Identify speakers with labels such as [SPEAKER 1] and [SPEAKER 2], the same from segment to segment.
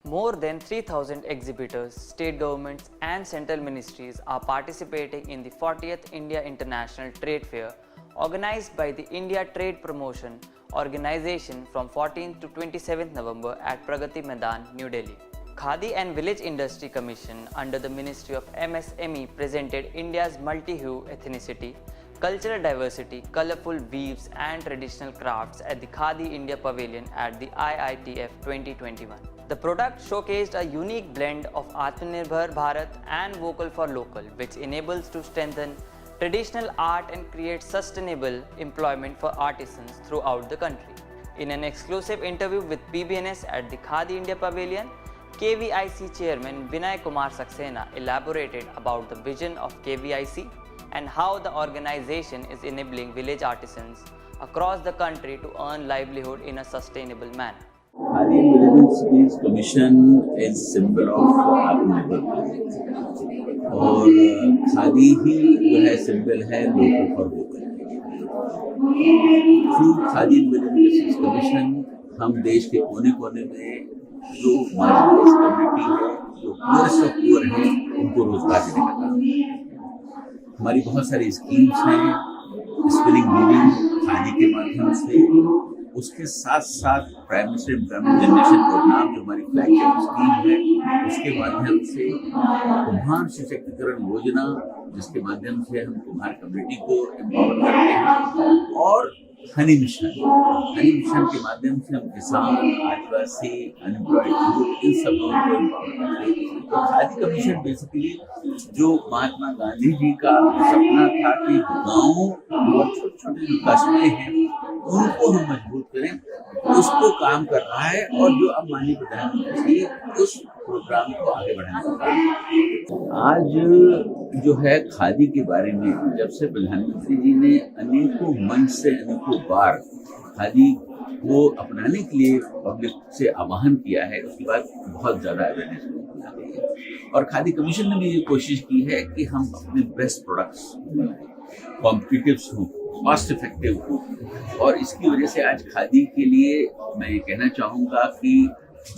[SPEAKER 1] More than 3,000 exhibitors, state governments and central ministries are participating in the 40th India International Trade Fair organized by the India Trade Promotion Organization from 14th to 27th November at Pragati Maidan, New Delhi. Khadi and Village Industry Commission under the Ministry of MSME presented India's multi-hue ethnicity, cultural diversity, colorful weaves and traditional crafts at the Khadi India Pavilion at the IITF 2021. The product showcased a unique blend of Atmanirbhar Bharat and Vocal for Local, which enables to strengthen traditional art and create sustainable employment for artisans throughout the country. In an exclusive interview with PBNS at the Khadi India Pavilion, KVIC Chairman Vinay Kumar Saxena elaborated about the vision of KVIC and how the organization is enabling village artisans across the country to earn livelihood in a sustainable manner.
[SPEAKER 2] Khadi Villages Commission is symbol of आत्मनिर्भर और खादी ही जो है symbol है local for vocal. Through khadi villages commission हम देश के कोने कोने में जो मार्जिनलाइज कम्युनिटी है, जो पुअरेस्ट ऑफ पुअर है, उनको रोजगार देने का काम है। हमारी बहुत सारी स्कीम्स हैं, स्किलिंग वीविंग खादी के माध्यम से, उसके साथ साथ prime minister employment generation programme जो हमारी फ्लैगशिप स्कीम है, उसके माध्यम से कुम्हार सशक्तिकरण योजना, जिसके माध्यम से हम कुम्हार कम्युनिटी को एम्पावर करते हैं, और हनी मिशन के माध्यम से हम किसान, आदिवासी, अनएम्प्लॉयड यूथ, इन सब लोगों को एम्पावर करते हैं। तो खादी कमीशन बेसिकली जो महात्मा गांधी जी का सपना था कि गाँव और छोटे छोटे जो कस्बे हैं उनको हम मजबूत करें, उसको काम कर रहा है, और जो अब माननीय प्रधानमंत्री उस प्रोग्राम को आगे बढ़ाने का काम। आज जो है खादी के बारे में जब से प्रधानमंत्री जी ने अनेकों मंच से अनेकों बार खादी को अपनाने के लिए पब्लिक से आह्वान किया है, उसके बाद बहुत ज़्यादा अवेयरनेस आ गई है। और खादी कमीशन ने भी ये कोशिश की है कि हम अपने बेस्ट प्रोडक्ट्स कॉम्पिटिटिव हों, कॉस्ट इफेक्टिव हो, और इसकी वजह से आज खादी के लिए मैं ये कहना चाहूँगा कि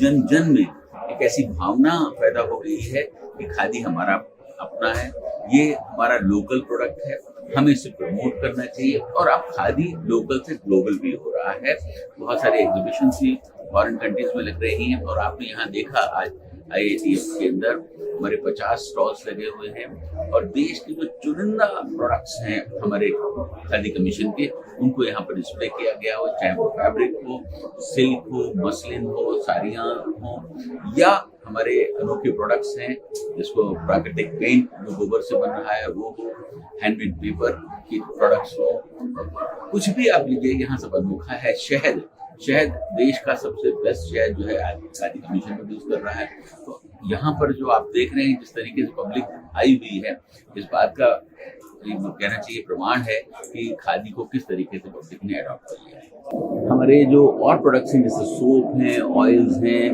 [SPEAKER 2] जन जन में एक ऐसी भावना पैदा हो गई है कि खादी हमारा अपना है, ये हमारा लोकल प्रोडक्ट है, हमें इसे प्रमोट करना चाहिए। और अब खादी लोकल से ग्लोबल भी हो रहा है। बहुत सारे एग्जीबिशन भी फॉरेन कंट्रीज में लग रही हैं, और आपने यहाँ देखा आज IITF के अंदर हमारे 50 स्टॉल्स लगे हुए हैं, और देश के जो चुनिंदा प्रोडक्ट्स हैं हमारे खादी कमीशन के, उनको यहाँ पर डिस्प्ले किया गया हो, चाहे वो फैब्रिक हो, सिल्क हो, मसलिन हो, साड़ियाँ हो, या हमारे अनोखे प्रोडक्ट्स हैं जिसको प्राकृतिक पेंट जो गोबर से बन रहा है वो हो, हैंडमेड पेपर की प्रोडक्ट्स हो, कुछ भी आप लीजिए, यहाँ सब अनोखा है। शहद देश का सबसे बेस्ट शहद जो है आज खादी कमीशन प्रोड्यूस कर रहा है। तो यहाँ पर जो आप देख रहे हैं जिस तरीके से पब्लिक आई हुई है, इस बात का कहना चाहिए प्रमाण है कि खादी को किस तरीके से पब्लिक ने अडॉप्ट कर लिया है। हमारे जो और प्रोडक्ट्स हैं जैसे सोप हैं, ऑयल्स हैं,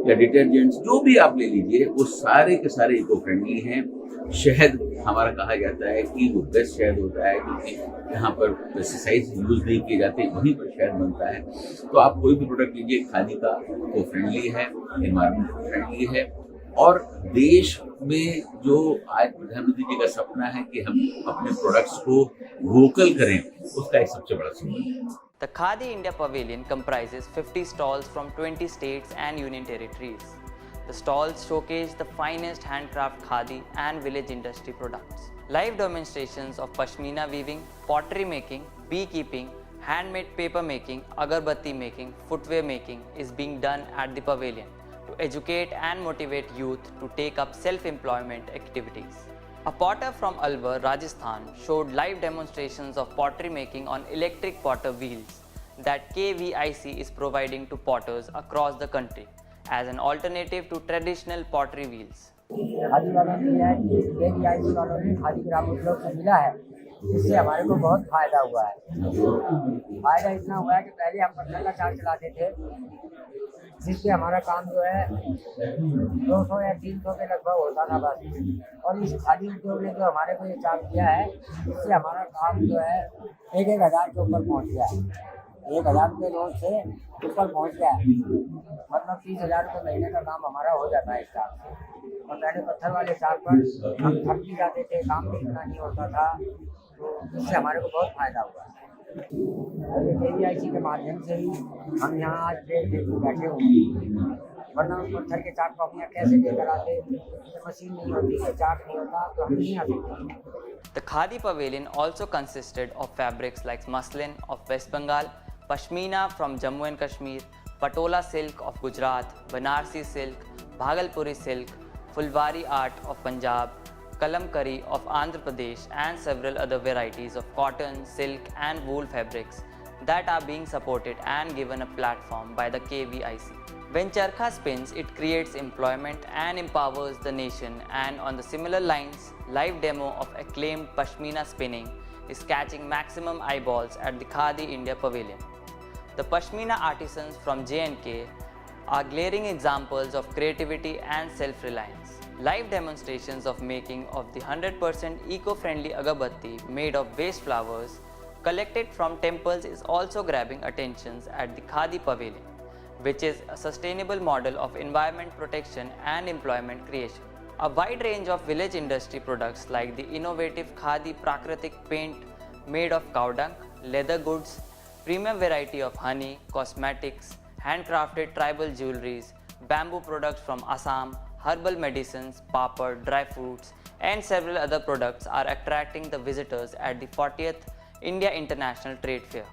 [SPEAKER 2] या डिटर्जेंट्स, जो भी आप ले लीजिए, वो सारे के सारे इको फ्रेंडली हैं। शहद हमारा कहा जाता है कि वो बेस्ट शहद होता है, क्योंकि यहाँ पर पेस्टिसाइड्स यूज नहीं किए जाते, वहीं पर शहद बनता है। तो आप कोई भी प्रोडक्ट लीजिए, खादी का वो फ्रेंडली है, एनवायरमेंट फ्रेंडली है, और देश में जो आज प्रधानमंत्री जी का सपना है कि हम अपने प्रोडक्ट्स को वोकल करें, उसका एक सबसे बड़ा सिंबल है।
[SPEAKER 1] The Khadi India Pavilion comprises 50 stalls from 20 states and union territories. The stalls showcase the finest handcraft khadi and village industry products. Live demonstrations of pashmina weaving, pottery making, beekeeping, handmade paper making, agarbatti making, footwear making is being done at the pavilion to educate and motivate youth to take up self-employment activities. A potter from Alwar, Rajasthan showed live demonstrations of pottery making on electric potter wheels that KVIC is providing to potters across the country as an alternative to traditional pottery wheels.
[SPEAKER 3] Khadi वालों ने किया है, KVIC वालों ने खादी ग्राम उद्योग से मिला है, इससे हमारे को बहुत फायदा हुआ है। फायदा इतना हुआ है कि पहले हम पत्थर का चार्ज चलाते थे, जिससे हमारा काम जो है 200 या 300 के लगभग होता था बस। और इस खादी उद्योग ने जो हमारे को ये चार्ज दिया है, इससे हमारा काम जो है 1-1 हज़ार के ऊपर पहुँच गया है। 1000 रुपये रोज से ऊपर पहुंच गया है। मतलब 30,000 रुपये महीने का काम हमारा हो जाता है इस चाक से। और पहले पत्थर वाले चाक पर हम थक भी जाते थे, काम भी इतना नहीं होता था, तो इससे हमारे को बहुत फायदा हुआ है। और ये KVIC के माध्यम से ही हम यहाँ आज ट्रेड पे बैठे हुए हैं, वरना उस पत्थर के चाक को अपने कैसे लेकर आते, तो मशीन नहीं होती, तो चाक नहीं होता, तो हम नहीं आ सकते।
[SPEAKER 1] The Khadi Pavilion also consisted of fabrics like muslin of West Bengal, Pashmina from Jammu and Kashmir, Patola silk of Gujarat, Banarsi silk, Bhagalpuri silk, Fulwari art of Punjab, Kalamkari of Andhra Pradesh, and several other varieties of cotton, silk, and wool fabrics that are being supported and given a platform by the KVIC. When Charkha spins, it creates employment and empowers the nation, and on the similar lines, live demo of acclaimed Pashmina spinning is catching maximum eyeballs at the Khadi India Pavilion. The Pashmina artisans from J&K are glaring examples of creativity and self-reliance. Live demonstrations of making of the 100% eco-friendly agabatti made of waste flowers collected from temples is also grabbing attentions at the Khadi Pavilion, which is a sustainable model of environment protection and employment creation. A wide range of village industry products like the innovative Khadi Prakritik paint made of cow dung, leather goods, premium variety of honey, cosmetics, handcrafted tribal jewelries, bamboo products from Assam, herbal medicines, papad, dry fruits, and several other products are attracting the visitors at the 40th India International Trade Fair.